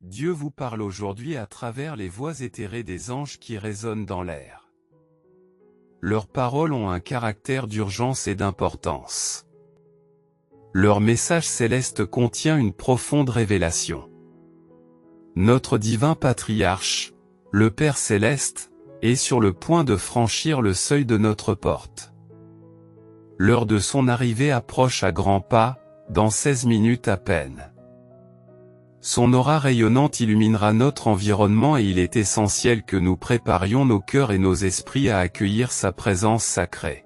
Dieu vous parle aujourd'hui à travers les voix éthérées des anges qui résonnent dans l'air. Leurs paroles ont un caractère d'urgence et d'importance. Leur message céleste contient une profonde révélation. Notre divin patriarche, le Père Céleste, est sur le point de franchir le seuil de notre porte. L'heure de son arrivée approche à grands pas, dans 16 minutes à peine. Son aura rayonnante illuminera notre environnement et il est essentiel que nous préparions nos cœurs et nos esprits à accueillir sa présence sacrée.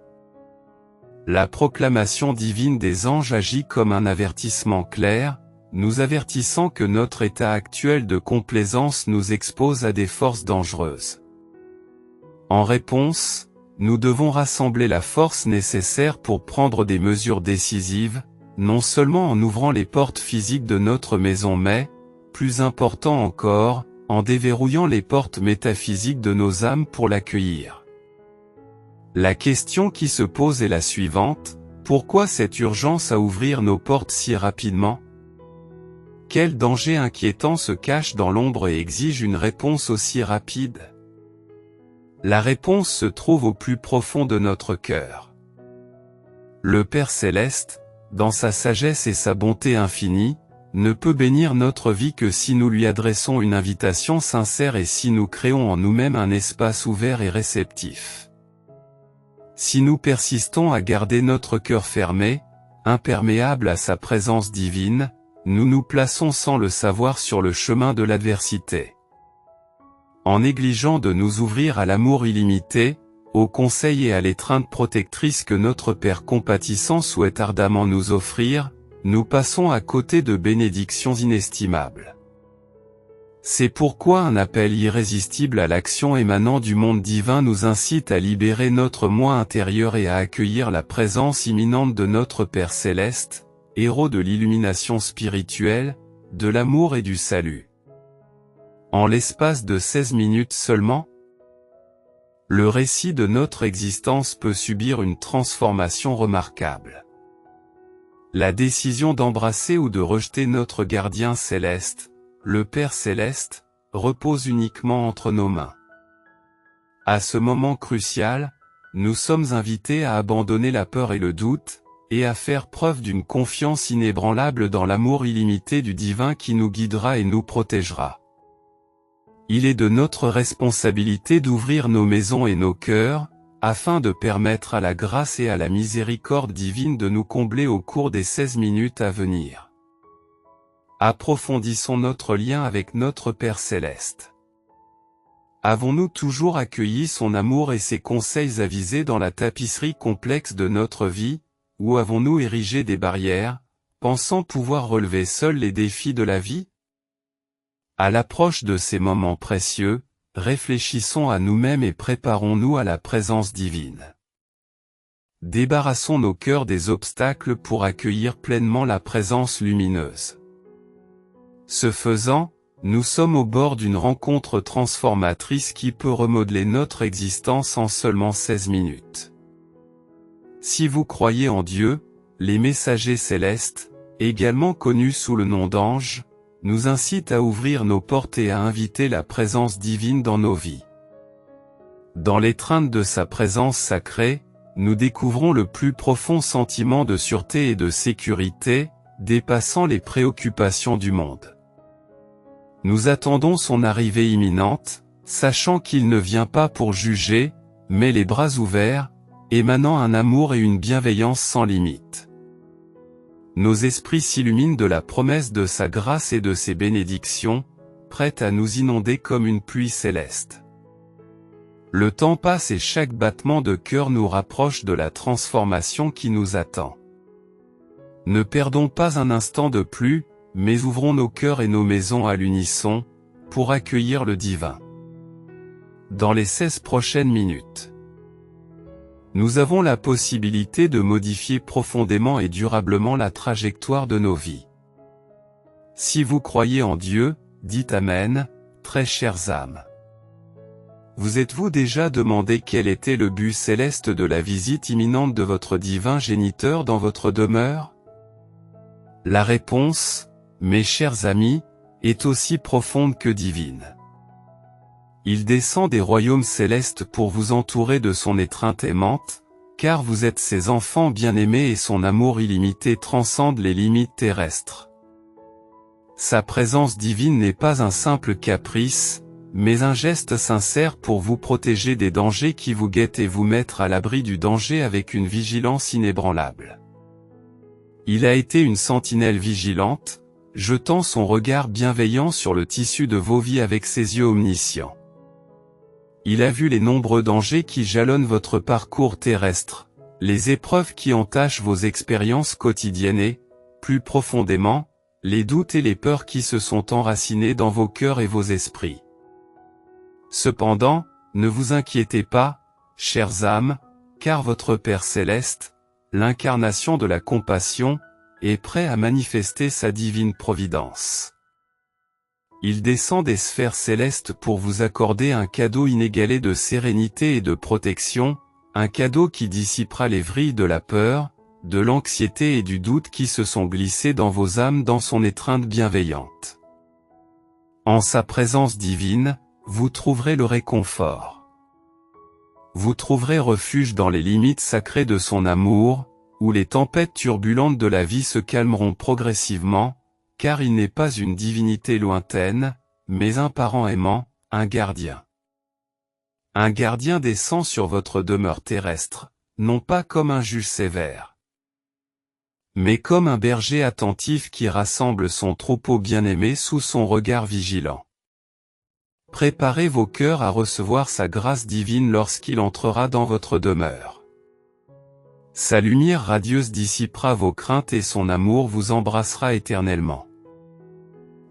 La proclamation divine des anges agit comme un avertissement clair, nous avertissant que notre état actuel de complaisance nous expose à des forces dangereuses. En réponse, nous devons rassembler la force nécessaire pour prendre des mesures décisives, non seulement en ouvrant les portes physiques de notre maison mais, plus important encore, en déverrouillant les portes métaphysiques de nos âmes pour l'accueillir. La question qui se pose est la suivante: pourquoi cette urgence à ouvrir nos portes si rapidement? Quel danger inquiétant se cache dans l'ombre et exige une réponse aussi rapide? La réponse se trouve au plus profond de notre cœur. Le Père Céleste, dans sa sagesse et sa bonté infinie, ne peut bénir notre vie que si nous lui adressons une invitation sincère et si nous créons en nous-mêmes un espace ouvert et réceptif. Si nous persistons à garder notre cœur fermé, imperméable à sa présence divine, nous nous plaçons sans le savoir sur le chemin de l'adversité. En négligeant de nous ouvrir à l'amour illimité, au conseil et à l'étreinte protectrice que notre Père compatissant souhaite ardemment nous offrir, nous passons à côté de bénédictions inestimables. C'est pourquoi un appel irrésistible à l'action émanant du monde divin nous incite à libérer notre moi intérieur et à accueillir la présence imminente de notre Père Céleste, héros de l'illumination spirituelle, de l'amour et du salut. En l'espace de 16 minutes seulement, le récit de notre existence peut subir une transformation remarquable. La décision d'embrasser ou de rejeter notre gardien céleste, le Père Céleste, repose uniquement entre nos mains. À ce moment crucial, nous sommes invités à abandonner la peur et le doute, et à faire preuve d'une confiance inébranlable dans l'amour illimité du divin qui nous guidera et nous protégera. Il est de notre responsabilité d'ouvrir nos maisons et nos cœurs, afin de permettre à la grâce et à la miséricorde divine de nous combler au cours des 16 minutes à venir. Approfondissons notre lien avec notre Père Céleste. Avons-nous toujours accueilli son amour et ses conseils avisés dans la tapisserie complexe de notre vie, ou avons-nous érigé des barrières, pensant pouvoir relever seuls les défis de la vie? À l'approche de ces moments précieux, réfléchissons à nous-mêmes et préparons-nous à la présence divine. Débarrassons nos cœurs des obstacles pour accueillir pleinement la présence lumineuse. Ce faisant, nous sommes au bord d'une rencontre transformatrice qui peut remodeler notre existence en seulement 16 minutes. Si vous croyez en Dieu, les messagers célestes, également connus sous le nom d'anges, nous incitent à ouvrir nos portes et à inviter la présence divine dans nos vies. Dans l'étreinte de sa présence sacrée, nous découvrons le plus profond sentiment de sûreté et de sécurité, dépassant les préoccupations du monde. Nous attendons son arrivée imminente, sachant qu'il ne vient pas pour juger, mais les bras ouverts, émanant un amour et une bienveillance sans limite. Nos esprits s'illuminent de la promesse de sa grâce et de ses bénédictions, prêtes à nous inonder comme une pluie céleste. Le temps passe et chaque battement de cœur nous rapproche de la transformation qui nous attend. Ne perdons pas un instant de plus, mais ouvrons nos cœurs et nos maisons à l'unisson, pour accueillir le divin. Dans les 16 prochaines minutes, nous avons la possibilité de modifier profondément et durablement la trajectoire de nos vies. Si vous croyez en Dieu, dites Amen, très chères âmes. Vous êtes-vous déjà demandé quel était le but céleste de la visite imminente de votre divin géniteur dans votre demeure? La réponse, mes chers amis, est aussi profonde que divine. Il descend des royaumes célestes pour vous entourer de son étreinte aimante, car vous êtes ses enfants bien-aimés et son amour illimité transcende les limites terrestres. Sa présence divine n'est pas un simple caprice, mais un geste sincère pour vous protéger des dangers qui vous guettent et vous mettre à l'abri du danger avec une vigilance inébranlable. Il a été une sentinelle vigilante, jetant son regard bienveillant sur le tissu de vos vies avec ses yeux omniscients. Il a vu les nombreux dangers qui jalonnent votre parcours terrestre, les épreuves qui entachent vos expériences quotidiennes et, plus profondément, les doutes et les peurs qui se sont enracinés dans vos cœurs et vos esprits. Cependant, ne vous inquiétez pas, chères âmes, car votre Père céleste, l'incarnation de la compassion, est prêt à manifester sa divine providence. Il descend des sphères célestes pour vous accorder un cadeau inégalé de sérénité et de protection, un cadeau qui dissipera les vrilles de la peur, de l'anxiété et du doute qui se sont glissés dans vos âmes dans son étreinte bienveillante. En sa présence divine, vous trouverez le réconfort. Vous trouverez refuge dans les limites sacrées de son amour, où les tempêtes turbulentes de la vie se calmeront progressivement, car il n'est pas une divinité lointaine, mais un parent aimant, un gardien. Un gardien descend sur votre demeure terrestre, non pas comme un juge sévère, mais comme un berger attentif qui rassemble son troupeau bien-aimé sous son regard vigilant. Préparez vos cœurs à recevoir sa grâce divine lorsqu'il entrera dans votre demeure. Sa lumière radieuse dissipera vos craintes et son amour vous embrassera éternellement.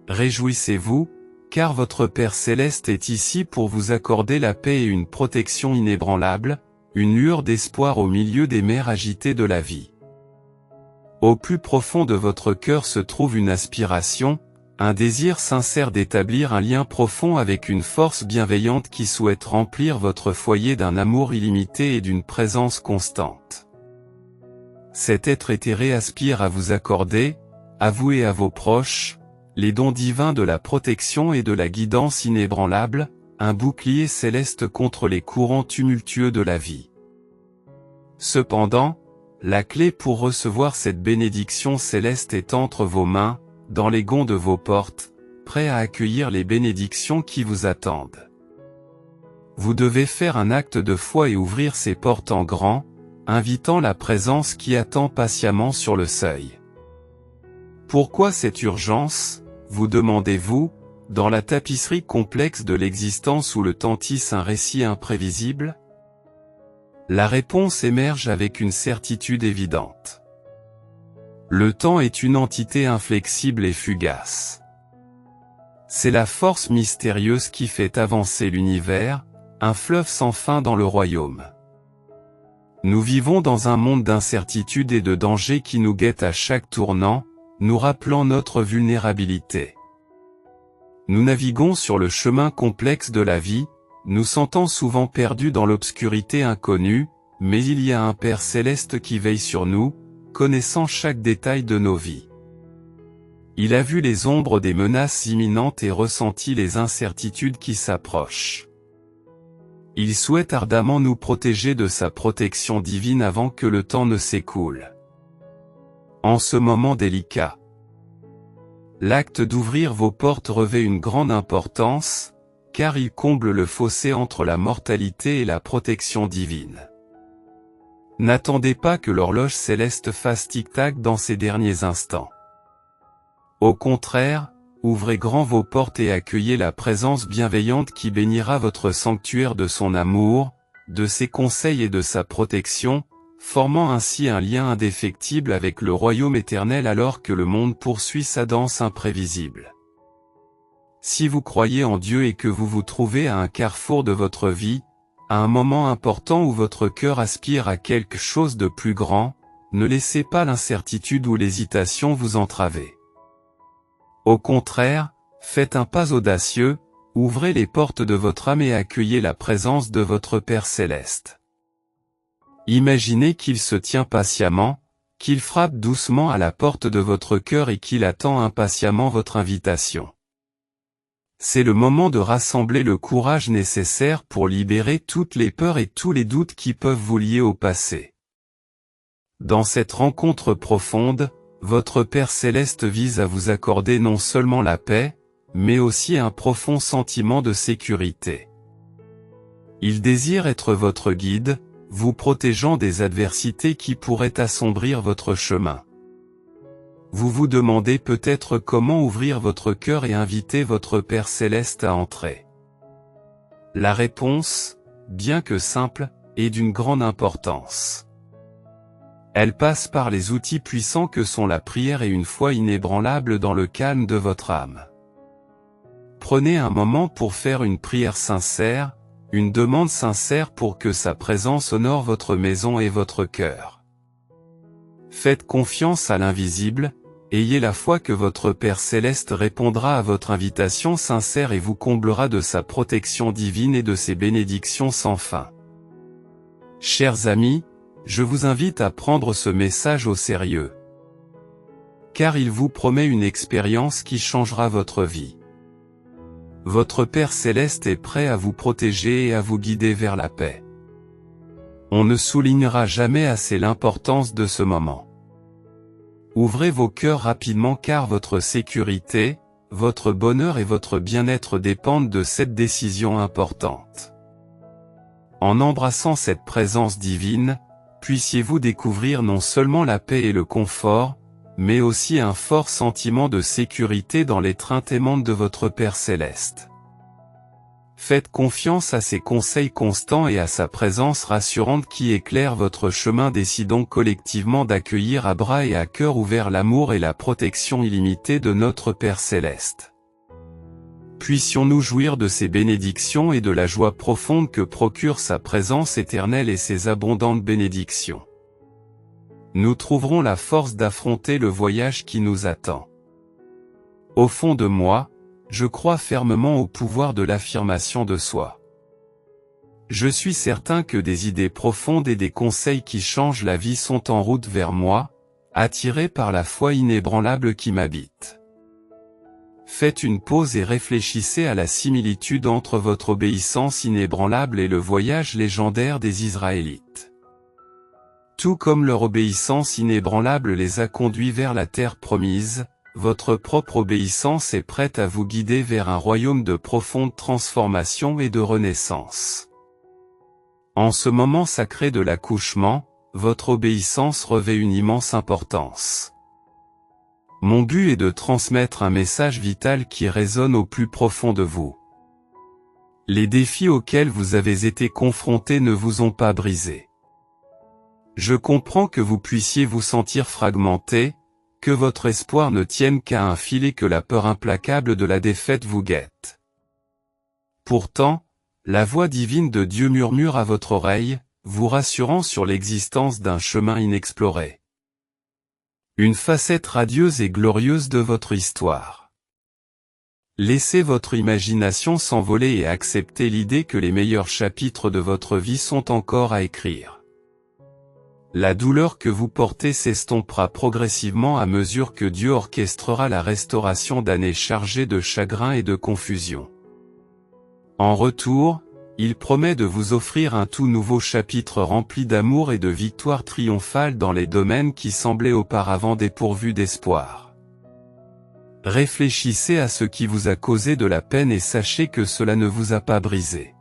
Réjouissez-vous, car votre Père céleste est ici pour vous accorder la paix et une protection inébranlable, une lueur d'espoir au milieu des mers agitées de la vie. Au plus profond de votre cœur se trouve une aspiration, un désir sincère d'établir un lien profond avec une force bienveillante qui souhaite remplir votre foyer d'un amour illimité et d'une présence constante. Cet être éthéré aspire à vous accorder, à vous et à vos proches, les dons divins de la protection et de la guidance inébranlable, un bouclier céleste contre les courants tumultueux de la vie. Cependant, la clé pour recevoir cette bénédiction céleste est entre vos mains, dans les gonds de vos portes, prêts à accueillir les bénédictions qui vous attendent. Vous devez faire un acte de foi et ouvrir ces portes en grand, invitant la présence qui attend patiemment sur le seuil. Pourquoi cette urgence, vous demandez-vous, dans la tapisserie complexe de l'existence où le temps tisse un récit imprévisible? La réponse émerge avec une certitude évidente. Le temps est une entité inflexible et fugace. C'est la force mystérieuse qui fait avancer l'univers, un fleuve sans fin dans le royaume. Nous vivons dans un monde d'incertitude et de danger qui nous guette à chaque tournant, nous rappelant notre vulnérabilité. Nous naviguons sur le chemin complexe de la vie, nous sentant souvent perdus dans l'obscurité inconnue, mais il y a un Père céleste qui veille sur nous, connaissant chaque détail de nos vies. Il a vu les ombres des menaces imminentes et ressenti les incertitudes qui s'approchent. Il souhaite ardemment nous protéger de sa protection divine avant que le temps ne s'écoule. En ce moment délicat, l'acte d'ouvrir vos portes revêt une grande importance, car il comble le fossé entre la mortalité et la protection divine. N'attendez pas que l'horloge céleste fasse tic-tac dans ces derniers instants. Au contraire, ouvrez grand vos portes et accueillez la présence bienveillante qui bénira votre sanctuaire de son amour, de ses conseils et de sa protection, formant ainsi un lien indéfectible avec le royaume éternel alors que le monde poursuit sa danse imprévisible. Si vous croyez en Dieu et que vous vous trouvez à un carrefour de votre vie, à un moment important où votre cœur aspire à quelque chose de plus grand, ne laissez pas l'incertitude ou l'hésitation vous entraver. Au contraire, faites un pas audacieux, ouvrez les portes de votre âme et accueillez la présence de votre Père céleste. Imaginez qu'il se tient patiemment, qu'il frappe doucement à la porte de votre cœur et qu'il attend impatiemment votre invitation. C'est le moment de rassembler le courage nécessaire pour libérer toutes les peurs et tous les doutes qui peuvent vous lier au passé. Dans cette rencontre profonde, votre Père Céleste vise à vous accorder non seulement la paix, mais aussi un profond sentiment de sécurité. Il désire être votre guide, vous protégeant des adversités qui pourraient assombrir votre chemin. Vous vous demandez peut-être comment ouvrir votre cœur et inviter votre Père Céleste à entrer. La réponse, bien que simple, est d'une grande importance. Elle passe par les outils puissants que sont la prière et une foi inébranlable dans le calme de votre âme. Prenez un moment pour faire une prière sincère, une demande sincère pour que sa présence honore votre maison et votre cœur. Faites confiance à l'invisible, ayez la foi que votre Père Céleste répondra à votre invitation sincère et vous comblera de sa protection divine et de ses bénédictions sans fin. Chers amis, je vous invite à prendre ce message au sérieux. Car il vous promet une expérience qui changera votre vie. Votre Père Céleste est prêt à vous protéger et à vous guider vers la paix. On ne soulignera jamais assez l'importance de ce moment. Ouvrez vos cœurs rapidement car votre sécurité, votre bonheur et votre bien-être dépendent de cette décision importante. En embrassant cette présence divine, puissiez-vous découvrir non seulement la paix et le confort, mais aussi un fort sentiment de sécurité dans l'étreinte aimante de votre Père Céleste. Faites confiance à ses conseils constants et à sa présence rassurante qui éclaire votre chemin. Décidons collectivement d'accueillir à bras et à cœur ouvert l'amour et la protection illimitée de notre Père Céleste. Puissions-nous jouir de ses bénédictions et de la joie profonde que procure sa présence éternelle et ses abondantes bénédictions. Nous trouverons la force d'affronter le voyage qui nous attend. Au fond de moi, je crois fermement au pouvoir de l'affirmation de soi. Je suis certain que des idées profondes et des conseils qui changent la vie sont en route vers moi, attirés par la foi inébranlable qui m'habite. Faites une pause et réfléchissez à la similitude entre votre obéissance inébranlable et le voyage légendaire des Israélites. Tout comme leur obéissance inébranlable les a conduits vers la terre promise, votre propre obéissance est prête à vous guider vers un royaume de profonde transformation et de renaissance. En ce moment sacré de l'accouchement, votre obéissance revêt une immense importance. Mon but est de transmettre un message vital qui résonne au plus profond de vous. Les défis auxquels vous avez été confrontés ne vous ont pas brisé. Je comprends que vous puissiez vous sentir fragmenté, que votre espoir ne tienne qu'à un fil et que la peur implacable de la défaite vous guette. Pourtant, la voix divine de Dieu murmure à votre oreille, vous rassurant sur l'existence d'un chemin inexploré. Une facette radieuse et glorieuse de votre histoire. Laissez votre imagination s'envoler et acceptez l'idée que les meilleurs chapitres de votre vie sont encore à écrire. La douleur que vous portez s'estompera progressivement à mesure que Dieu orchestrera la restauration d'années chargées de chagrin et de confusion. En retour, il promet de vous offrir un tout nouveau chapitre rempli d'amour et de victoires triomphales dans les domaines qui semblaient auparavant dépourvus d'espoir. Réfléchissez à ce qui vous a causé de la peine et sachez que cela ne vous a pas brisé.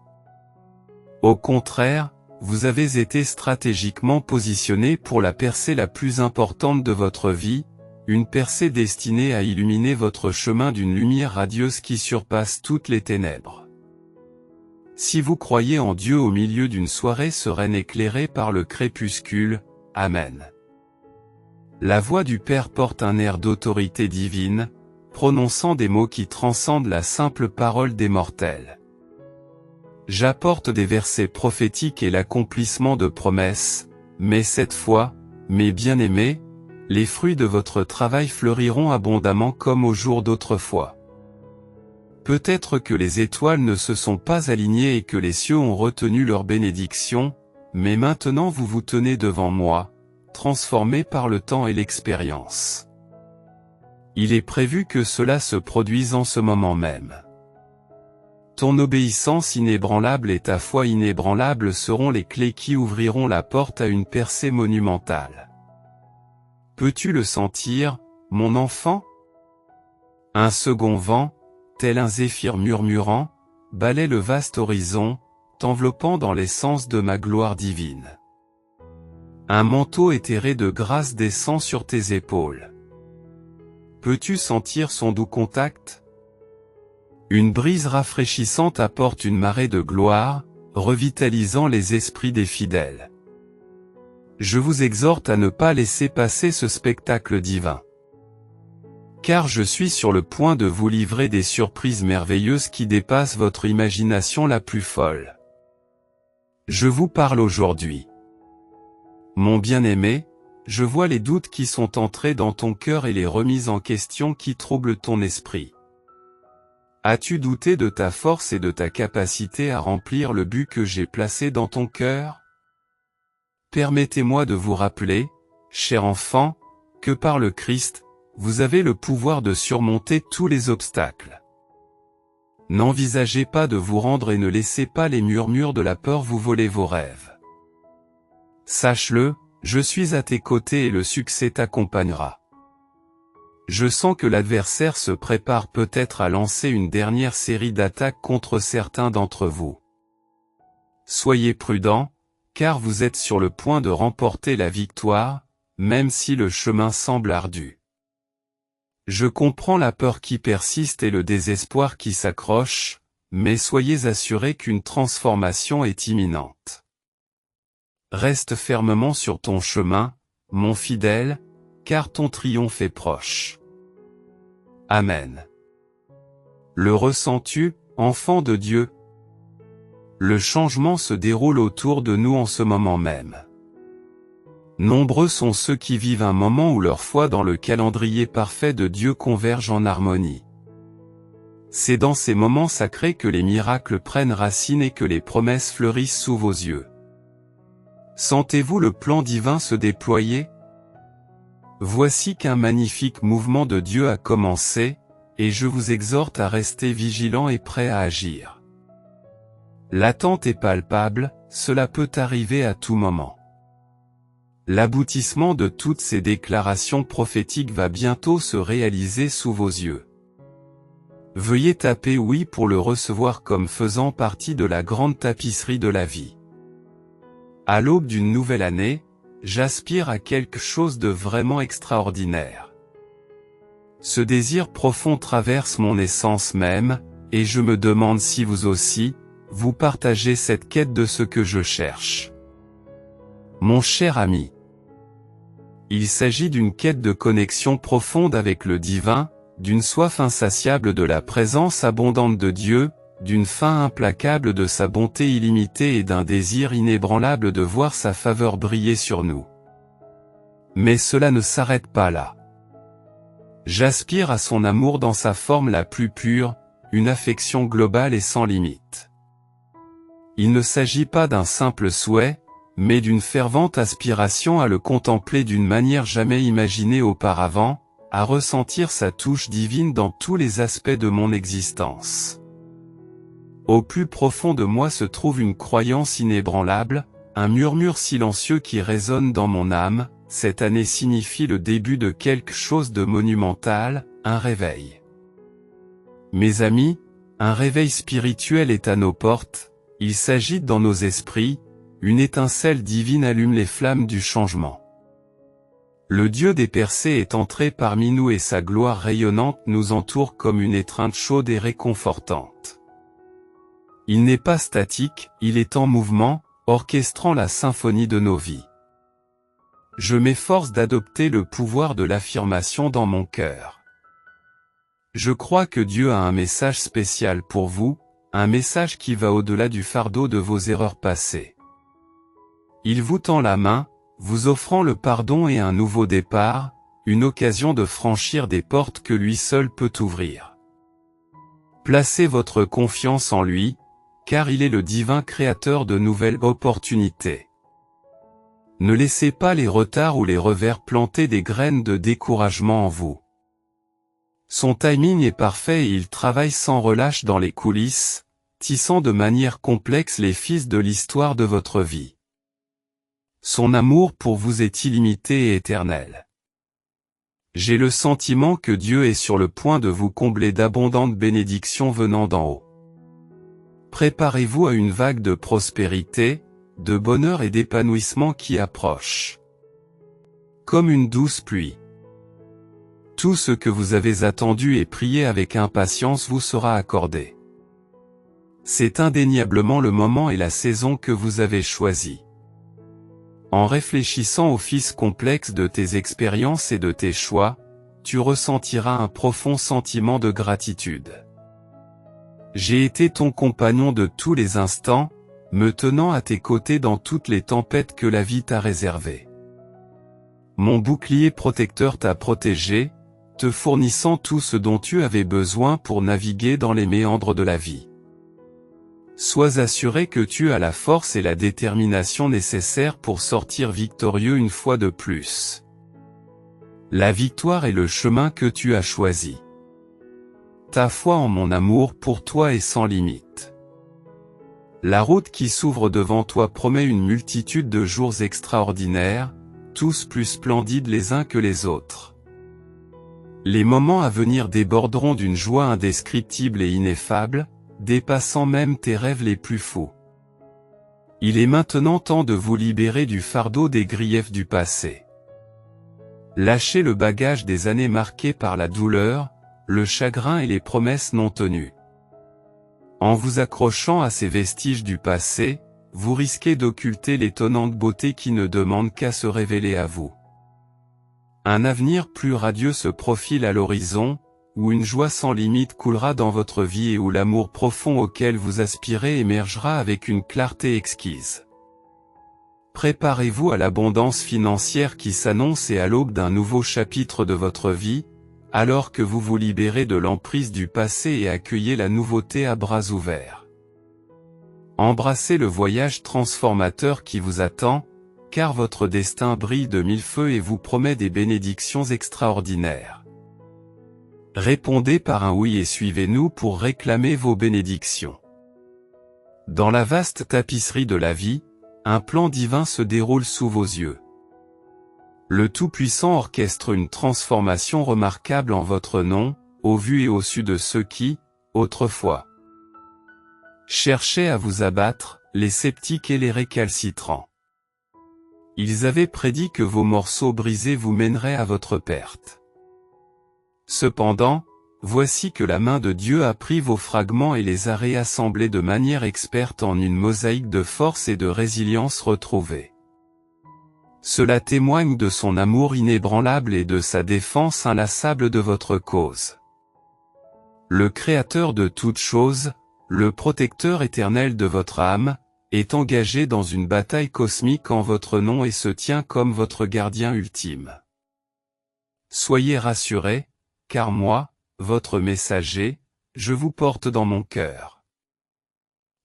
Au contraire, vous avez été stratégiquement positionné pour la percée la plus importante de votre vie, une percée destinée à illuminer votre chemin d'une lumière radieuse qui surpasse toutes les ténèbres. Si vous croyez en Dieu au milieu d'une soirée sereine éclairée par le crépuscule, Amen. La voix du Père porte un air d'autorité divine, prononçant des mots qui transcendent la simple parole des mortels. J'apporte des versets prophétiques et l'accomplissement de promesses, mais cette fois, mes bien-aimés, les fruits de votre travail fleuriront abondamment comme au jour d'autrefois. Peut-être que les étoiles ne se sont pas alignées et que les cieux ont retenu leur bénédiction, mais maintenant vous vous tenez devant moi, transformés par le temps et l'expérience. Il est prévu que cela se produise en ce moment même. Ton obéissance inébranlable et ta foi inébranlable seront les clés qui ouvriront la porte à une percée monumentale. Peux-tu le sentir, mon enfant? Un second vent, tel un zéphyr murmurant, balaie le vaste horizon, t'enveloppant dans l'essence de ma gloire divine. Un manteau éthéré de grâce descend sur tes épaules. Peux-tu sentir son doux contact? Une brise rafraîchissante apporte une marée de gloire, revitalisant les esprits des fidèles. Je vous exhorte à ne pas laisser passer ce spectacle divin. Car je suis sur le point de vous livrer des surprises merveilleuses qui dépassent votre imagination la plus folle. Je vous parle aujourd'hui. Mon bien-aimé, je vois les doutes qui sont entrés dans ton cœur et les remises en question qui troublent ton esprit. As-tu douté de ta force et de ta capacité à remplir le but que j'ai placé dans ton cœur? Permettez-moi de vous rappeler, cher enfant, que par le Christ, vous avez le pouvoir de surmonter tous les obstacles. N'envisagez pas de vous rendre et ne laissez pas les murmures de la peur vous voler vos rêves. Sache-le, je suis à tes côtés et le succès t'accompagnera. Je sens que l'adversaire se prépare peut-être à lancer une dernière série d'attaques contre certains d'entre vous. Soyez prudents, car vous êtes sur le point de remporter la victoire, même si le chemin semble ardu. Je comprends la peur qui persiste et le désespoir qui s'accroche, mais soyez assurés qu'une transformation est imminente. Reste fermement sur ton chemin, mon fidèle, car ton triomphe est proche. Amen. Le ressens-tu, enfant de Dieu? Le changement se déroule autour de nous en ce moment même. Nombreux sont ceux qui vivent un moment où leur foi dans le calendrier parfait de Dieu converge en harmonie. C'est dans ces moments sacrés que les miracles prennent racine et que les promesses fleurissent sous vos yeux. Sentez-vous le plan divin se déployer? Voici qu'un magnifique mouvement de Dieu a commencé, et je vous exhorte à rester vigilant et prêt à agir. L'attente est palpable, cela peut arriver à tout moment. L'aboutissement de toutes ces déclarations prophétiques va bientôt se réaliser sous vos yeux. Veuillez taper oui pour le recevoir comme faisant partie de la grande tapisserie de la vie. À l'aube d'une nouvelle année, j'aspire à quelque chose de vraiment extraordinaire. Ce désir profond traverse mon essence même, et je me demande si vous aussi, vous partagez cette quête de ce que je cherche. Mon cher ami, il s'agit d'une quête de connexion profonde avec le divin, d'une soif insatiable de la présence abondante de Dieu, d'une faim implacable de sa bonté illimitée et d'un désir inébranlable de voir sa faveur briller sur nous. Mais cela ne s'arrête pas là. J'aspire à son amour dans sa forme la plus pure, une affection globale et sans limite. Il ne s'agit pas d'un simple souhait, mais d'une fervente aspiration à le contempler d'une manière jamais imaginée auparavant, à ressentir sa touche divine dans tous les aspects de mon existence. Au plus profond de moi se trouve une croyance inébranlable, un murmure silencieux qui résonne dans mon âme. Cette année signifie le début de quelque chose de monumental, un réveil. Mes amis, un réveil spirituel est à nos portes, il s'agite dans nos esprits, une étincelle divine allume les flammes du changement. Le Dieu des percées est entré parmi nous et sa gloire rayonnante nous entoure comme une étreinte chaude et réconfortante. Il n'est pas statique, il est en mouvement, orchestrant la symphonie de nos vies. Je m'efforce d'adopter le pouvoir de l'affirmation dans mon cœur. Je crois que Dieu a un message spécial pour vous, un message qui va au-delà du fardeau de vos erreurs passées. Il vous tend la main, vous offrant le pardon et un nouveau départ, une occasion de franchir des portes que lui seul peut ouvrir. Placez votre confiance en lui, car il est le divin créateur de nouvelles opportunités. Ne laissez pas les retards ou les revers planter des graines de découragement en vous. Son timing est parfait et il travaille sans relâche dans les coulisses, tissant de manière complexe les fils de l'histoire de votre vie. Son amour pour vous est illimité et éternel. J'ai le sentiment que Dieu est sur le point de vous combler d'abondantes bénédictions venant d'en haut. Préparez-vous à une vague de prospérité, de bonheur et d'épanouissement qui approche. Comme une douce pluie. Tout ce que vous avez attendu et prié avec impatience vous sera accordé. C'est indéniablement le moment et la saison que vous avez choisi. En réfléchissant aux fils complexes de tes expériences et de tes choix, tu ressentiras un profond sentiment de gratitude. J'ai été ton compagnon de tous les instants, me tenant à tes côtés dans toutes les tempêtes que la vie t'a réservées. Mon bouclier protecteur t'a protégé, te fournissant tout ce dont tu avais besoin pour naviguer dans les méandres de la vie. Sois assuré que tu as la force et la détermination nécessaires pour sortir victorieux une fois de plus. La victoire est le chemin que tu as choisi. Ta foi en mon amour pour toi est sans limite. La route qui s'ouvre devant toi promet une multitude de jours extraordinaires, tous plus splendides les uns que les autres. Les moments à venir déborderont d'une joie indescriptible et ineffable, dépassant même tes rêves les plus fous. Il est maintenant temps de vous libérer du fardeau des griefs du passé. Lâchez le bagage des années marquées par la douleur, le chagrin et les promesses non tenues. En vous accrochant à ces vestiges du passé, vous risquez d'occulter l'étonnante beauté qui ne demande qu'à se révéler à vous. Un avenir plus radieux se profile à l'horizon, où une joie sans limite coulera dans votre vie et où l'amour profond auquel vous aspirez émergera avec une clarté exquise. Préparez-vous à l'abondance financière qui s'annonce et à l'aube d'un nouveau chapitre de votre vie, alors que vous vous libérez de l'emprise du passé et accueillez la nouveauté à bras ouverts. Embrassez le voyage transformateur qui vous attend, car votre destin brille de mille feux et vous promet des bénédictions extraordinaires. Répondez par un oui et suivez-nous pour réclamer vos bénédictions. Dans la vaste tapisserie de la vie, un plan divin se déroule sous vos yeux. Le Tout-Puissant orchestre une transformation remarquable en votre nom, au vu et au su de ceux qui, autrefois, cherchaient à vous abattre, les sceptiques et les récalcitrants. Ils avaient prédit que vos morceaux brisés vous mèneraient à votre perte. Cependant, voici que la main de Dieu a pris vos fragments et les a réassemblés de manière experte en une mosaïque de force et de résilience retrouvée. Cela témoigne de son amour inébranlable et de sa défense inlassable de votre cause. Le Créateur de toutes choses, le protecteur éternel de votre âme, est engagé dans une bataille cosmique en votre nom et se tient comme votre gardien ultime. Soyez rassurés, car moi, votre messager, je vous porte dans mon cœur.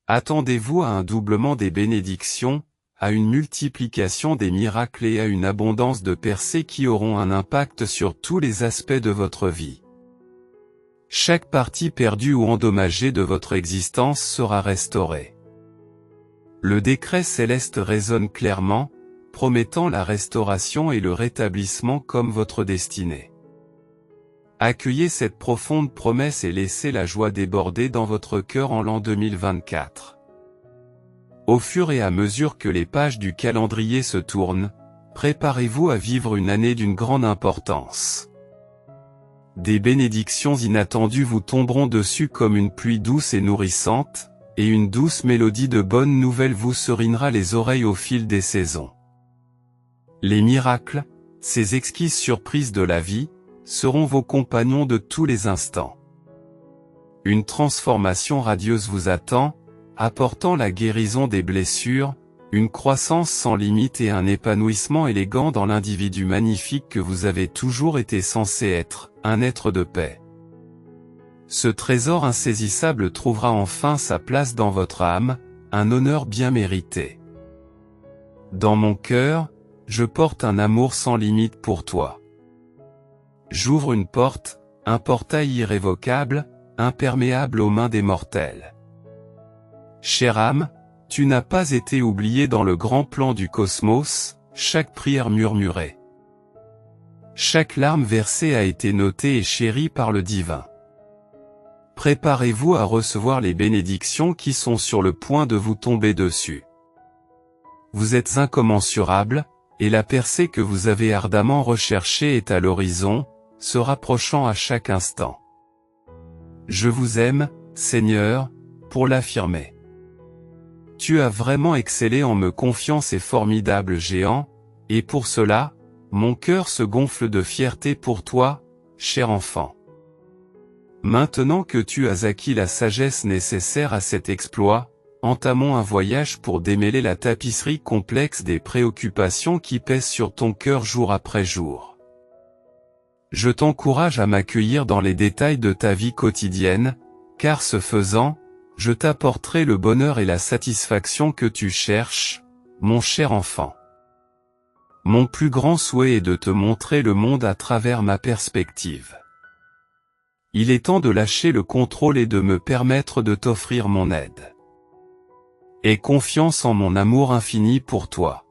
Attendez-vous à un doublement des bénédictions, à une multiplication des miracles et à une abondance de percées qui auront un impact sur tous les aspects de votre vie. Chaque partie perdue ou endommagée de votre existence sera restaurée. Le décret céleste résonne clairement, promettant la restauration et le rétablissement comme votre destinée. Accueillez cette profonde promesse et laissez la joie déborder dans votre cœur en l'an 2024. Au fur et à mesure que les pages du calendrier se tournent, préparez-vous à vivre une année d'une grande importance. Des bénédictions inattendues vous tomberont dessus comme une pluie douce et nourrissante, et une douce mélodie de bonnes nouvelles vous serinera les oreilles au fil des saisons. Les miracles, ces exquises surprises de la vie, seront vos compagnons de tous les instants. Une transformation radieuse vous attend, apportant la guérison des blessures, une croissance sans limite et un épanouissement élégant dans l'individu magnifique que vous avez toujours été censé être, un être de paix. Ce trésor insaisissable trouvera enfin sa place dans votre âme, un honneur bien mérité. Dans mon cœur, je porte un amour sans limite pour toi. J'ouvre une porte, un portail irrévocable, imperméable aux mains des mortels. Chère âme, tu n'as pas été oublié dans le grand plan du cosmos, chaque prière murmurée. Chaque larme versée a été notée et chérie par le divin. Préparez-vous à recevoir les bénédictions qui sont sur le point de vous tomber dessus. Vous êtes incommensurable, et la percée que vous avez ardemment recherchée est à l'horizon, se rapprochant à chaque instant. Je vous aime, Seigneur, pour l'affirmer. Tu as vraiment excellé en me confiant ces formidables géants, et pour cela, mon cœur se gonfle de fierté pour toi, cher enfant. Maintenant que tu as acquis la sagesse nécessaire à cet exploit, entamons un voyage pour démêler la tapisserie complexe des préoccupations qui pèsent sur ton cœur jour après jour. Je t'encourage à m'accueillir dans les détails de ta vie quotidienne, car ce faisant, je t'apporterai le bonheur et la satisfaction que tu cherches, mon cher enfant. Mon plus grand souhait est de te montrer le monde à travers ma perspective. Il est temps de lâcher le contrôle et de me permettre de t'offrir mon aide. Aie confiance en mon amour infini pour toi.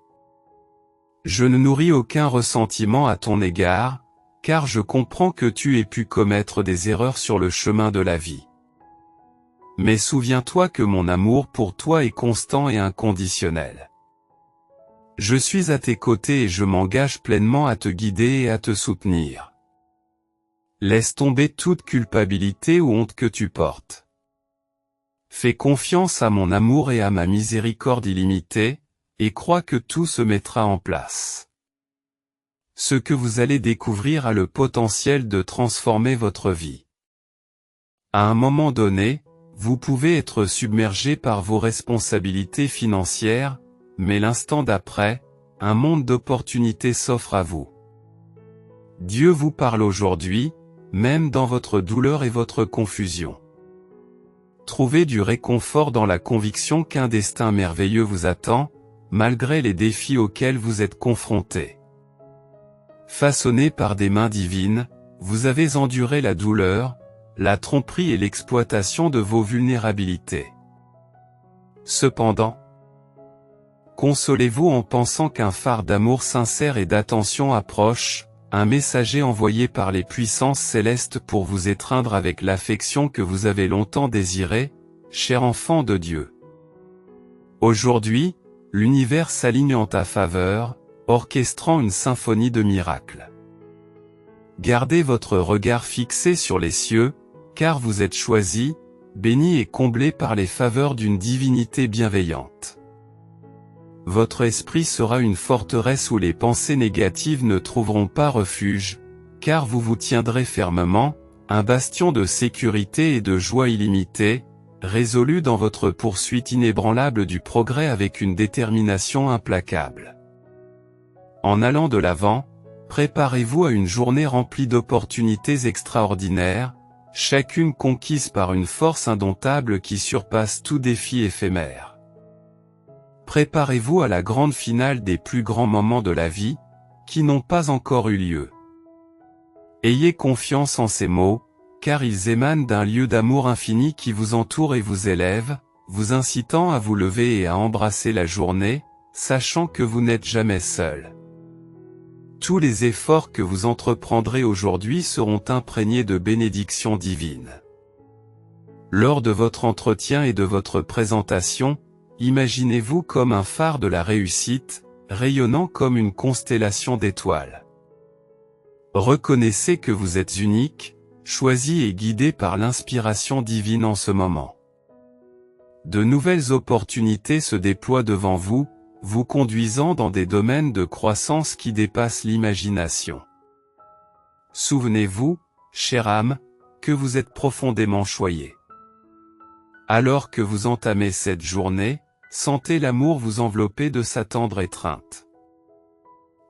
Je ne nourris aucun ressentiment à ton égard, car je comprends que tu aies pu commettre des erreurs sur le chemin de la vie. Mais souviens-toi que mon amour pour toi est constant et inconditionnel. Je suis à tes côtés et je m'engage pleinement à te guider et à te soutenir. Laisse tomber toute culpabilité ou honte que tu portes. Fais confiance à mon amour et à ma miséricorde illimitée, et crois que tout se mettra en place. Ce que vous allez découvrir a le potentiel de transformer votre vie. À un moment donné, vous pouvez être submergé par vos responsabilités financières, mais l'instant d'après, un monde d'opportunités s'offre à vous. Dieu vous parle aujourd'hui, même dans votre douleur et votre confusion. Trouvez du réconfort dans la conviction qu'un destin merveilleux vous attend, malgré les défis auxquels vous êtes confrontés. Façonné par des mains divines, vous avez enduré la douleur, la tromperie et l'exploitation de vos vulnérabilités. Cependant, consolez-vous en pensant qu'un phare d'amour sincère et d'attention approche, un messager envoyé par les puissances célestes pour vous étreindre avec l'affection que vous avez longtemps désirée, cher enfant de Dieu. Aujourd'hui, l'univers s'aligne en ta faveur, orchestrant une symphonie de miracles. Gardez votre regard fixé sur les cieux, car vous êtes choisi, béni et comblé par les faveurs d'une divinité bienveillante. Votre esprit sera une forteresse où les pensées négatives ne trouveront pas refuge, car vous vous tiendrez fermement, un bastion de sécurité et de joie illimitée, résolu dans votre poursuite inébranlable du progrès avec une détermination implacable. En allant de l'avant, préparez-vous à une journée remplie d'opportunités extraordinaires, chacune conquise par une force indomptable qui surpasse tout défi éphémère. Préparez-vous à la grande finale des plus grands moments de la vie, qui n'ont pas encore eu lieu. Ayez confiance en ces mots, car ils émanent d'un lieu d'amour infini qui vous entoure et vous élève, vous incitant à vous lever et à embrasser la journée, sachant que vous n'êtes jamais seul. Tous les efforts que vous entreprendrez aujourd'hui seront imprégnés de bénédictions divines. Lors de votre entretien et de votre présentation, imaginez-vous comme un phare de la réussite, rayonnant comme une constellation d'étoiles. Reconnaissez que vous êtes unique, choisi et guidé par l'inspiration divine en ce moment. De nouvelles opportunités se déploient devant vous, vous conduisant dans des domaines de croissance qui dépassent l'imagination. Souvenez-vous, chère âme, que vous êtes profondément choyé. Alors que vous entamez cette journée, sentez l'amour vous envelopper de sa tendre étreinte.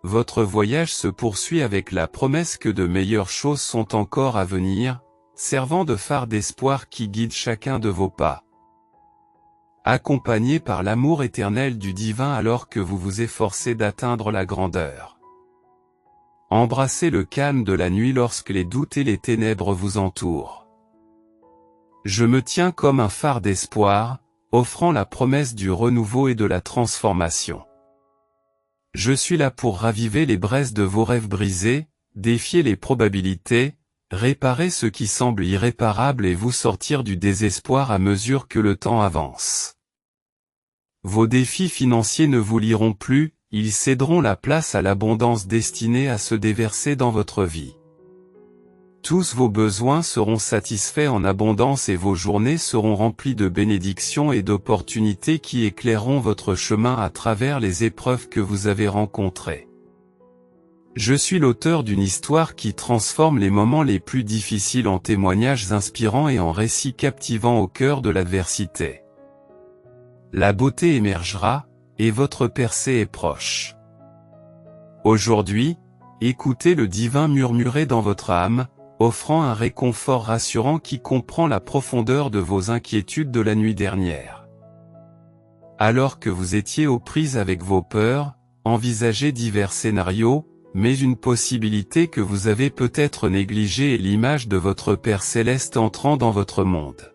Votre voyage se poursuit avec la promesse que de meilleures choses sont encore à venir, servant de phare d'espoir qui guide chacun de vos pas. Accompagné par l'amour éternel du divin alors que vous vous efforcez d'atteindre la grandeur. Embrassez le calme de la nuit lorsque les doutes et les ténèbres vous entourent. Je me tiens comme un phare d'espoir, offrant la promesse du renouveau et de la transformation. Je suis là pour raviver les braises de vos rêves brisés, défier les probabilités, réparer ce qui semble irréparable et vous sortir du désespoir à mesure que le temps avance. Vos défis financiers ne vous lieront plus, ils céderont la place à l'abondance destinée à se déverser dans votre vie. Tous vos besoins seront satisfaits en abondance et vos journées seront remplies de bénédictions et d'opportunités qui éclaireront votre chemin à travers les épreuves que vous avez rencontrées. Je suis l'auteur d'une histoire qui transforme les moments les plus difficiles en témoignages inspirants et en récits captivants au cœur de l'adversité. La beauté émergera, et votre percée est proche. Aujourd'hui, écoutez le divin murmurer dans votre âme, offrant un réconfort rassurant qui comprend la profondeur de vos inquiétudes de la nuit dernière. Alors que vous étiez aux prises avec vos peurs, envisagez divers scénarios, mais une possibilité que vous avez peut-être négligée est l'image de votre Père Céleste entrant dans votre monde.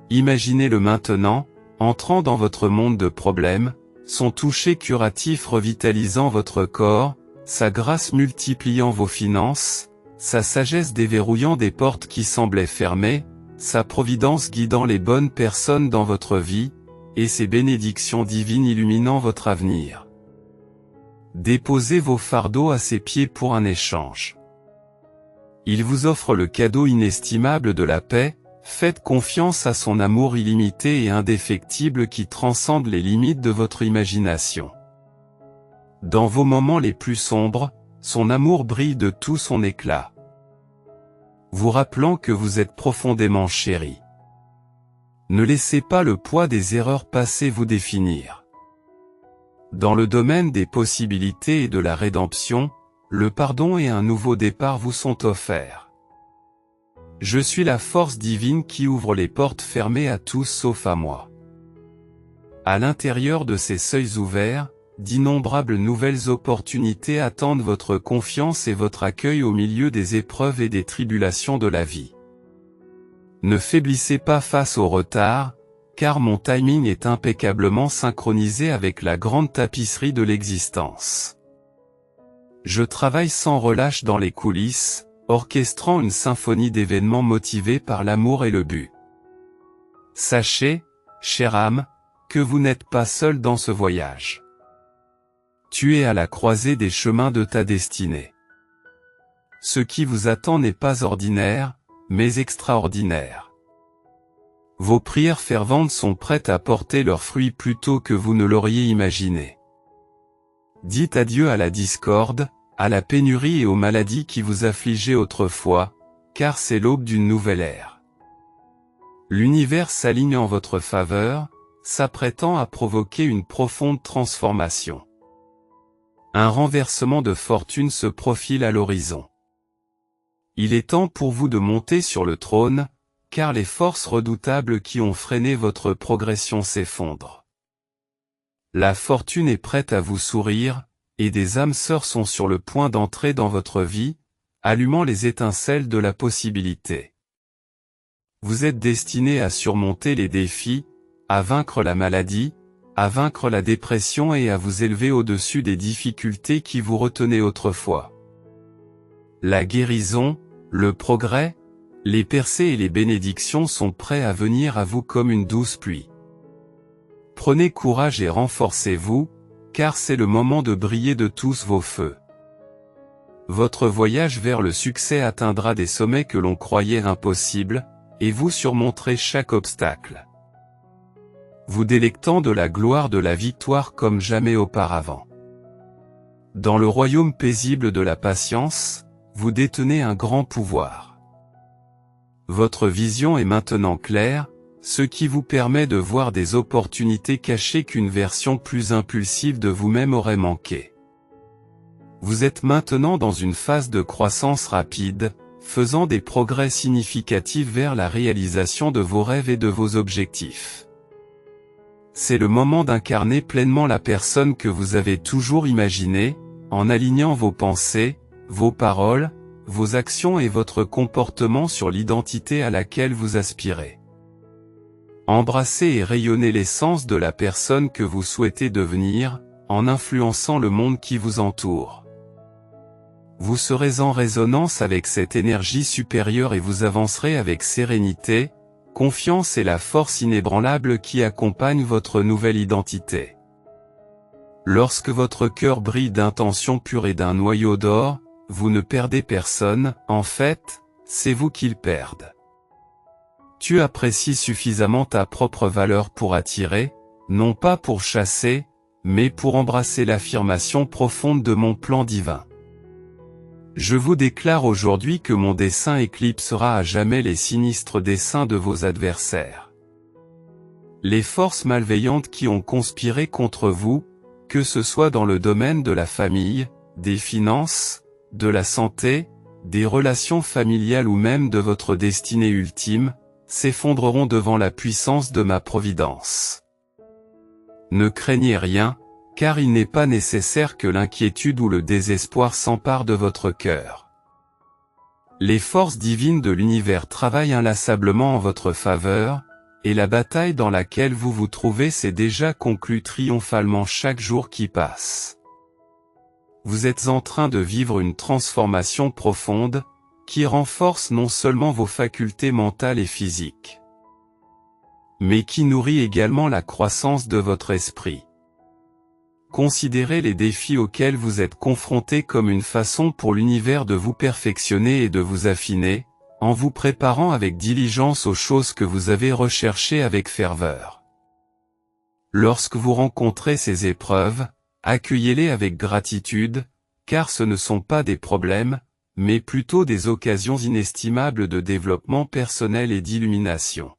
Imaginez-le maintenant, entrant dans votre monde de problèmes, son toucher curatif revitalisant votre corps, sa grâce multipliant vos finances, sa sagesse déverrouillant des portes qui semblaient fermées, sa providence guidant les bonnes personnes dans votre vie, et ses bénédictions divines illuminant votre avenir. Déposez vos fardeaux à ses pieds pour un échange. Il vous offre le cadeau inestimable de la paix, faites confiance à son amour illimité et indéfectible qui transcende les limites de votre imagination. Dans vos moments les plus sombres, son amour brille de tout son éclat, vous rappelant que vous êtes profondément chéri. Ne laissez pas le poids des erreurs passées vous définir. Dans le domaine des possibilités et de la rédemption, le pardon et un nouveau départ vous sont offerts. Je suis la force divine qui ouvre les portes fermées à tous sauf à moi. À l'intérieur de ces seuils ouverts, d'innombrables nouvelles opportunités attendent votre confiance et votre accueil au milieu des épreuves et des tribulations de la vie. Ne faiblissez pas face au retard, car mon timing est impeccablement synchronisé avec la grande tapisserie de l'existence. Je travaille sans relâche dans les coulisses, orchestrant une symphonie d'événements motivés par l'amour et le but. Sachez, chère âme, que vous n'êtes pas seul dans ce voyage. Tu es à la croisée des chemins de ta destinée. Ce qui vous attend n'est pas ordinaire, mais extraordinaire. Vos prières ferventes sont prêtes à porter leurs fruits plus tôt que vous ne l'auriez imaginé. Dites adieu à la discorde, à la pénurie et aux maladies qui vous affligeaient autrefois, car c'est l'aube d'une nouvelle ère. L'univers s'aligne en votre faveur, s'apprêtant à provoquer une profonde transformation. Un renversement de fortune se profile à l'horizon. Il est temps pour vous de monter sur le trône, car les forces redoutables qui ont freiné votre progression s'effondrent. La fortune est prête à vous sourire, et des âmes sœurs sont sur le point d'entrer dans votre vie, allumant les étincelles de la possibilité. Vous êtes destiné à surmonter les défis, à vaincre la maladie, à vaincre la dépression et à vous élever au-dessus des difficultés qui vous retenaient autrefois. La guérison, le progrès, les percées et les bénédictions sont prêts à venir à vous comme une douce pluie. Prenez courage et renforcez-vous, car c'est le moment de briller de tous vos feux. Votre voyage vers le succès atteindra des sommets que l'on croyait impossibles, et vous surmonterez chaque obstacle, vous délectant de la gloire de la victoire comme jamais auparavant. Dans le royaume paisible de la patience, vous détenez un grand pouvoir. Votre vision est maintenant claire, ce qui vous permet de voir des opportunités cachées qu'une version plus impulsive de vous-même aurait manqué. Vous êtes maintenant dans une phase de croissance rapide, faisant des progrès significatifs vers la réalisation de vos rêves et de vos objectifs. C'est le moment d'incarner pleinement la personne que vous avez toujours imaginée, en alignant vos pensées, vos paroles, vos actions et votre comportement sur l'identité à laquelle vous aspirez. Embrassez et rayonnez l'essence de la personne que vous souhaitez devenir, en influençant le monde qui vous entoure. Vous serez en résonance avec cette énergie supérieure et vous avancerez avec sérénité, confiance et la force inébranlable qui accompagne votre nouvelle identité. Lorsque votre cœur brille d'intention pure et d'un noyau d'or, vous ne perdez personne, en fait, c'est vous qui le perdent. Tu apprécies suffisamment ta propre valeur pour attirer, non pas pour chasser, mais pour embrasser l'affirmation profonde de mon plan divin. Je vous déclare aujourd'hui que mon dessein éclipsera à jamais les sinistres desseins de vos adversaires. Les forces malveillantes qui ont conspiré contre vous, que ce soit dans le domaine de la famille, des finances, de la santé, des relations familiales ou même de votre destinée ultime, s'effondreront devant la puissance de ma providence. Ne craignez rien, car il n'est pas nécessaire que l'inquiétude ou le désespoir s'emparent de votre cœur. Les forces divines de l'univers travaillent inlassablement en votre faveur, et la bataille dans laquelle vous vous trouvez s'est déjà conclue triomphalement chaque jour qui passe. Vous êtes en train de vivre une transformation profonde, qui renforce non seulement vos facultés mentales et physiques, mais qui nourrit également la croissance de votre esprit. Considérez les défis auxquels vous êtes confrontés comme une façon pour l'univers de vous perfectionner et de vous affiner, en vous préparant avec diligence aux choses que vous avez recherchées avec ferveur. Lorsque vous rencontrez ces épreuves, accueillez-les avec gratitude, car ce ne sont pas des problèmes, mais plutôt des occasions inestimables de développement personnel et d'illumination.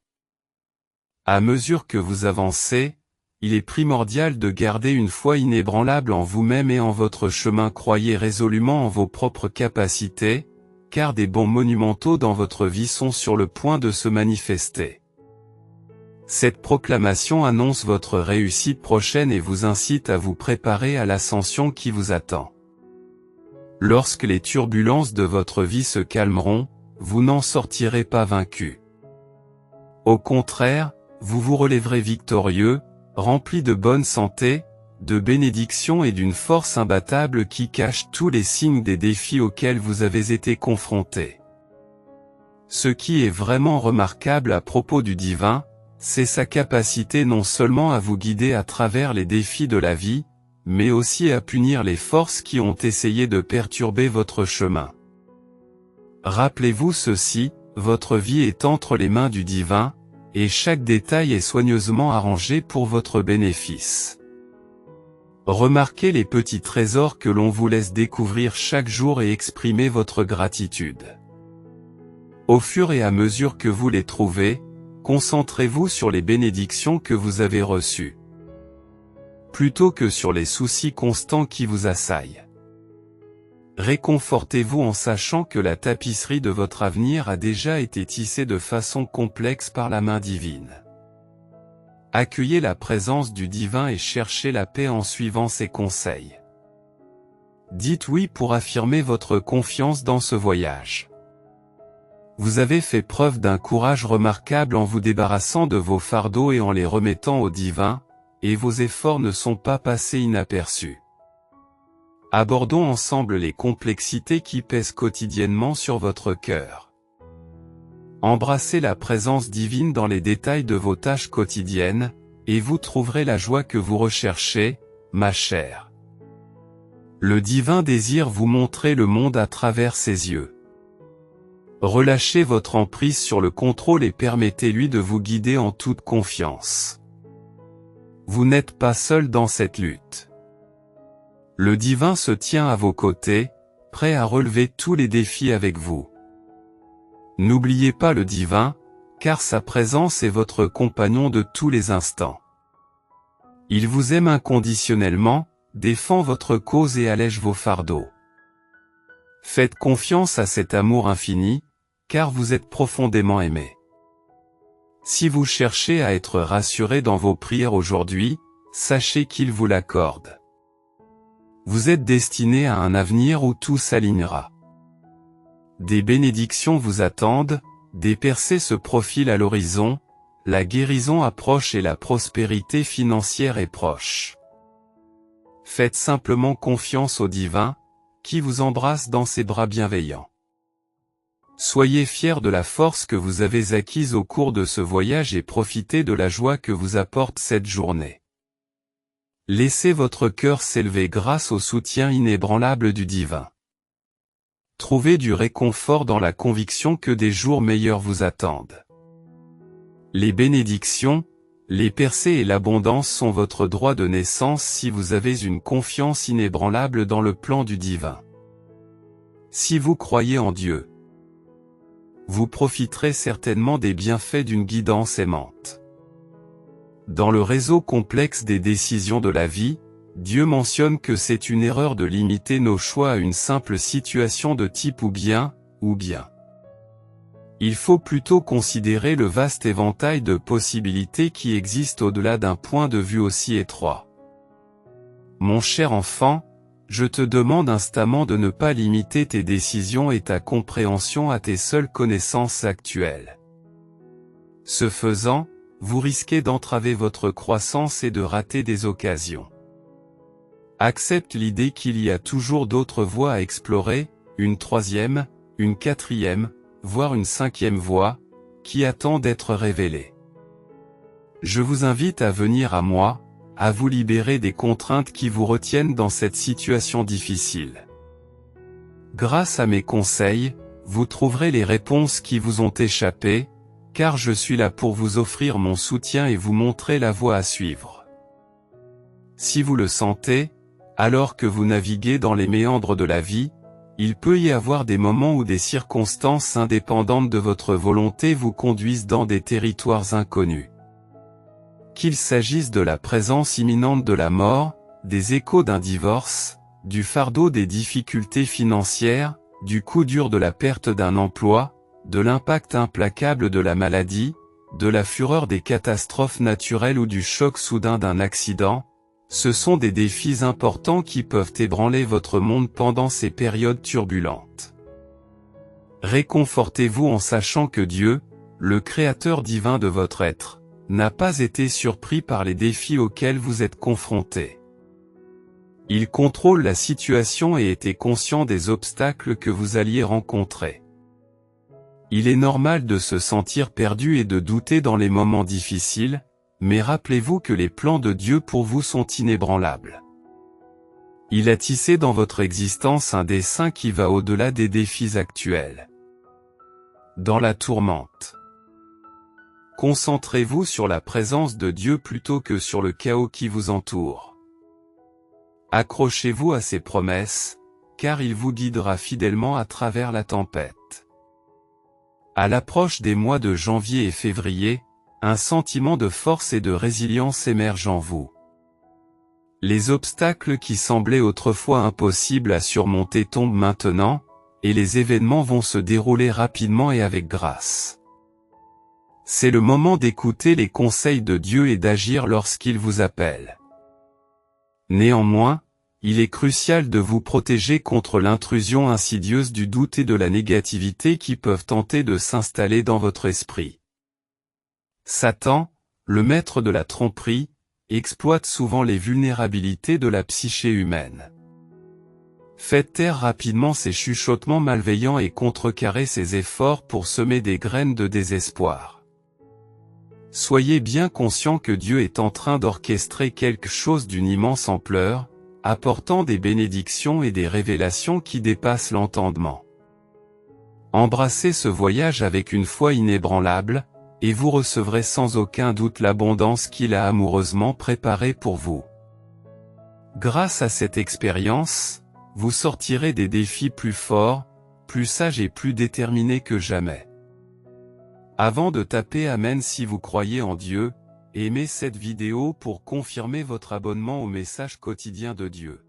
À mesure que vous avancez, il est primordial de garder une foi inébranlable en vous-même et en votre chemin. Croyez résolument en vos propres capacités, car des bons monumentaux dans votre vie sont sur le point de se manifester. Cette proclamation annonce votre réussite prochaine et vous incite à vous préparer à l'ascension qui vous attend. Lorsque les turbulences de votre vie se calmeront, vous n'en sortirez pas vaincu. Au contraire, vous vous relèverez victorieux, rempli de bonne santé, de bénédictions et d'une force imbattable qui cache tous les signes des défis auxquels vous avez été confrontés. Ce qui est vraiment remarquable à propos du divin, c'est sa capacité non seulement à vous guider à travers les défis de la vie, mais aussi à punir les forces qui ont essayé de perturber votre chemin. Rappelez-vous ceci, votre vie est entre les mains du divin, et chaque détail est soigneusement arrangé pour votre bénéfice. Remarquez les petits trésors que l'on vous laisse découvrir chaque jour et exprimez votre gratitude. Au fur et à mesure que vous les trouvez, concentrez-vous sur les bénédictions que vous avez reçues, plutôt que sur les soucis constants qui vous assaillent. Réconfortez-vous en sachant que la tapisserie de votre avenir a déjà été tissée de façon complexe par la main divine. Accueillez la présence du divin et cherchez la paix en suivant ses conseils. Dites oui pour affirmer votre confiance dans ce voyage. Vous avez fait preuve d'un courage remarquable en vous débarrassant de vos fardeaux et en les remettant au divin, et vos efforts ne sont pas passés inaperçus. Abordons ensemble les complexités qui pèsent quotidiennement sur votre cœur. Embrassez la présence divine dans les détails de vos tâches quotidiennes, et vous trouverez la joie que vous recherchez, ma chère. Le divin désire vous montrer le monde à travers ses yeux. Relâchez votre emprise sur le contrôle et permettez-lui de vous guider en toute confiance. Vous n'êtes pas seul dans cette lutte. Le divin se tient à vos côtés, prêt à relever tous les défis avec vous. N'oubliez pas le divin, car sa présence est votre compagnon de tous les instants. Il vous aime inconditionnellement, défend votre cause et allège vos fardeaux. Faites confiance à cet amour infini, car vous êtes profondément aimé. Si vous cherchez à être rassuré dans vos prières aujourd'hui, sachez qu'il vous l'accorde. Vous êtes destiné à un avenir où tout s'alignera. Des bénédictions vous attendent, des percées se profilent à l'horizon, la guérison approche et la prospérité financière est proche. Faites simplement confiance au divin, qui vous embrasse dans ses bras bienveillants. Soyez fiers de la force que vous avez acquise au cours de ce voyage et profitez de la joie que vous apporte cette journée. Laissez votre cœur s'élever grâce au soutien inébranlable du divin. Trouvez du réconfort dans la conviction que des jours meilleurs vous attendent. Les bénédictions, les percées et l'abondance sont votre droit de naissance si vous avez une confiance inébranlable dans le plan du divin. Si vous croyez en Dieu, vous profiterez certainement des bienfaits d'une guidance aimante. Dans le réseau complexe des décisions de la vie, Dieu mentionne que c'est une erreur de limiter nos choix à une simple situation de type ou bien. Il faut plutôt considérer le vaste éventail de possibilités qui existent au-delà d'un point de vue aussi étroit. Mon cher enfant, je te demande instamment de ne pas limiter tes décisions et ta compréhension à tes seules connaissances actuelles. Ce faisant, vous risquez d'entraver votre croissance et de rater des occasions. Accepte l'idée qu'il y a toujours d'autres voies à explorer, une troisième, une quatrième, voire une cinquième voie, qui attend d'être révélée. Je vous invite à venir à moi, à vous libérer des contraintes qui vous retiennent dans cette situation difficile. Grâce à mes conseils, vous trouverez les réponses qui vous ont échappé, car je suis là pour vous offrir mon soutien et vous montrer la voie à suivre. Si vous le sentez, alors que vous naviguez dans les méandres de la vie, il peut y avoir des moments où des circonstances indépendantes de votre volonté vous conduisent dans des territoires inconnus. Qu'il s'agisse de la présence imminente de la mort, des échos d'un divorce, du fardeau des difficultés financières, du coup dur de la perte d'un emploi, de l'impact implacable de la maladie, de la fureur des catastrophes naturelles ou du choc soudain d'un accident, ce sont des défis importants qui peuvent ébranler votre monde pendant ces périodes turbulentes. Réconfortez-vous en sachant que Dieu, le Créateur divin de votre être, n'a pas été surpris par les défis auxquels vous êtes confrontés. Il contrôle la situation et était conscient des obstacles que vous alliez rencontrer. Il est normal de se sentir perdu et de douter dans les moments difficiles, mais rappelez-vous que les plans de Dieu pour vous sont inébranlables. Il a tissé dans votre existence un dessein qui va au-delà des défis actuels. Dans la tourmente, concentrez-vous sur la présence de Dieu plutôt que sur le chaos qui vous entoure. Accrochez-vous à ses promesses, car il vous guidera fidèlement à travers la tempête. À l'approche des mois de janvier et février, un sentiment de force et de résilience émerge en vous. Les obstacles qui semblaient autrefois impossibles à surmonter tombent maintenant, et les événements vont se dérouler rapidement et avec grâce. C'est le moment d'écouter les conseils de Dieu et d'agir lorsqu'il vous appelle. Néanmoins, il est crucial de vous protéger contre l'intrusion insidieuse du doute et de la négativité qui peuvent tenter de s'installer dans votre esprit. Satan, le maître de la tromperie, exploite souvent les vulnérabilités de la psyché humaine. Faites taire rapidement ces chuchotements malveillants et contrecarrez ses efforts pour semer des graines de désespoir. Soyez bien conscient que Dieu est en train d'orchestrer quelque chose d'une immense ampleur, apportant des bénédictions et des révélations qui dépassent l'entendement. Embrassez ce voyage avec une foi inébranlable, et vous recevrez sans aucun doute l'abondance qu'il a amoureusement préparée pour vous. Grâce à cette expérience, vous sortirez des défis plus forts, plus sages et plus déterminés que jamais. Avant de taper Amen si vous croyez en Dieu, aimez cette vidéo pour confirmer votre abonnement au message quotidien de Dieu.